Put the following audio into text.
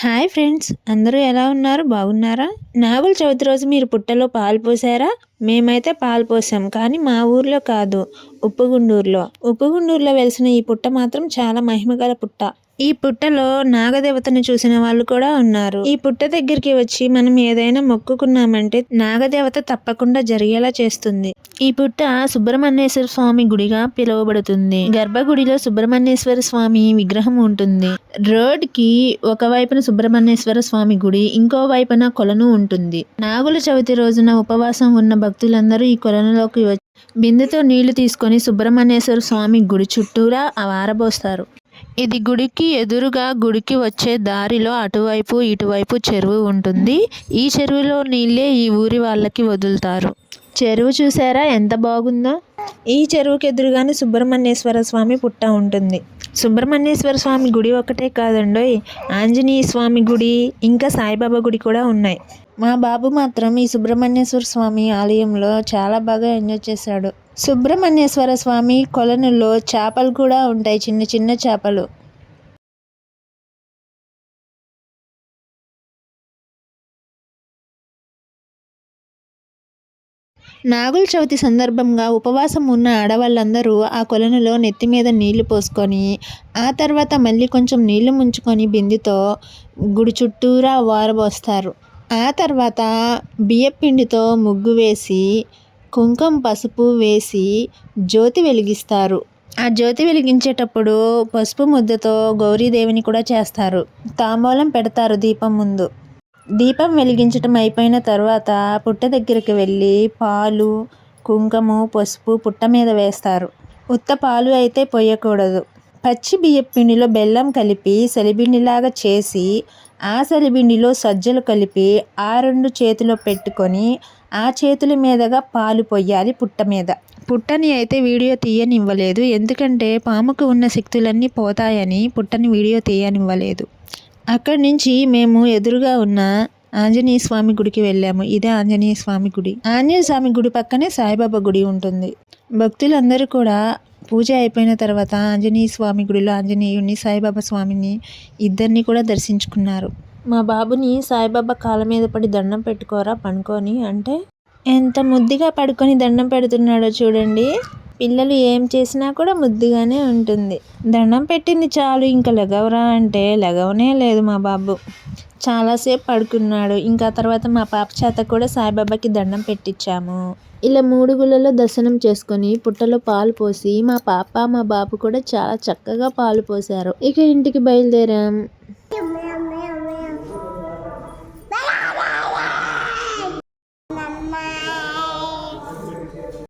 Hi friends, అందరూ ఎలా ఉన్నారు? బాగున్నారా? నాగుల చవితి రోజు మీరు పుట్టలో పాలు పోసారా? మేమైతే పాలు పోసాం, కానీ మా ఊర్లో కాదు, ఉప్పుగుండూరులో వెలిసిన ఈ పుట్ట మాత్రం చాలా మహిమగల పుట్ట. ఈ పుట్టలో నాగదేవతను చూసిన వాళ్ళు కూడా ఉన్నారు. ఈ పుట్ట దగ్గరికి వచ్చి మనం ఏదైనా మొక్కుకున్నామంటే నాగదేవత తప్పకుండా జరిగేలా చేస్తుంది. ఈ పుట్ట సుబ్రహ్మణ్యేశ్వర స్వామి గుడిగా పిలువబడుతుంది. గర్భగుడిలో సుబ్రహ్మణ్యేశ్వర స్వామి విగ్రహం ఉంటుంది. రోడ్ కి ఒకవైపున సుబ్రహ్మణ్యేశ్వర స్వామి గుడి, ఇంకో వైపున కొలను ఉంటుంది. నాగుల చవితి రోజున ఉపవాసం ఉన్న భక్తులందరూ ఈ కొలనులోకి వచ్చి బిందెతో నీళ్లు తీసుకొని సుబ్రహ్మణ్యేశ్వర స్వామి గుడి చుట్టూరా ఆరబోస్తారు. ఇది గుడికి ఎదురుగా గుడికి వచ్చే దారిలో అటువైపు ఇటువైపు చెరువు ఉంటుంది. ఈ చెరువులో నీళ్ళే ఈ ఊరి వాళ్ళకి వదులుతారు. చెరువు చూసారా ఎంత బాగుందో? ఈ చెరువుకి ఎదురుగానే సుబ్రహ్మణ్యేశ్వర స్వామి పుట్ట ఉంటుంది. సుబ్రహ్మణ్యేశ్వర స్వామి గుడి ఒకటే కాదండోయ్, ఆంజనేయ స్వామి గుడి, ఇంకా సాయిబాబా గుడి కూడా ఉన్నాయి. మా బాబు మాత్రం ఈ సుబ్రహ్మణ్యేశ్వర స్వామి ఆలయంలో చాలా బాగా ఎంజాయ్ చేశాడు. సుబ్రహ్మణ్యేశ్వర స్వామి కొలనులో చేపలు కూడా ఉంటాయి, చిన్న చిన్న చేపలు. నాగుల చవితి సందర్భంగా ఉపవాసం ఉన్న ఆడవాళ్ళందరూ ఆ కొలనులో నెత్తి మీద నీళ్లు పోసుకొని, ఆ తర్వాత మళ్ళీ కొంచెం నీళ్లు ముంచుకొని బిందెతో గుడి చుట్టూరా వారబోస్తారు. ఆ తర్వాత బియ్యపిండితో ముగ్గు వేసి, కుంకుమ పసుపు వేసి జ్యోతి వెలిగిస్తారు. ఆ జ్యోతి వెలిగించేటప్పుడు పసుపు ముద్దతో గౌరీదేవిని కూడా చేస్తారు. తాంబూలం పెడతారు దీపం ముందు. దీపం వెలిగించటం అయిపోయిన తర్వాత పుట్ట దగ్గరికి వెళ్ళి పాలు, కుంకుమ, పసుపు పుట్ట మీద వేస్తారు. ఉత్త పాలు అయితే పోయకూడదు. పచ్చి బియ్యపు పిండిలో బెల్లం కలిపి సలిబిండిలాగా చేసి, ఆ సలిబిండిలో సజ్జలు కలిపి ఆ రెండు చేతిలో పెట్టుకొని ఆ చేతుల మీదుగా పాలు పొయ్యాలి పుట్ట మీద. పుట్టని అయితే వీడియో తీయనివ్వలేదు, ఎందుకంటే పాముకు ఉన్న శక్తులన్నీ పోతాయని పుట్టని వీడియో తీయనివ్వలేదు. అక్కడి నుంచి మేము ఎదురుగా ఉన్న ఆంజనేయ స్వామి గుడికి వెళ్ళాము. ఇదే ఆంజనేయ స్వామి గుడి. ఆంజనేయ స్వామి గుడి పక్కనే సాయిబాబా గుడి ఉంటుంది. భక్తులందరూ కూడా పూజ అయిపోయిన తర్వాత ఆంజనేయ స్వామి గుడిలో ఆంజనేయుని, సాయిబాబా స్వామిని ఇద్దరిని కూడా దర్శించుకున్నారు. మా బాబుని సాయిబాబా కాళ్ళ మీద పడి దండం పెట్టుకోరా పనుకొని అంటే ఎంత ముద్దుగా పడుకొని దండం పెడుతున్నాడో చూడండి. పిల్లలు ఏం చేసినా కూడా ముద్దుగానే ఉంటుంది. దండం పెట్టింది చాలు, ఇంకా లెగవరా అంటే లెగవనే లేదు మా బాబు. చాలాసేపు పడుకున్నాడు. ఇంకా తర్వాత మా పాప చేత కూడా సాయిబాబాకి దండం పెట్టించాము. ఇలా 3 గుళ్ళలో దర్శనం చేసుకొని పుట్టలో పాలు పోసి మా పాప మా బాబు కూడా చాలా చక్కగా పాలు పోసారు. ఇక ఇంటికి బయలుదేరాం.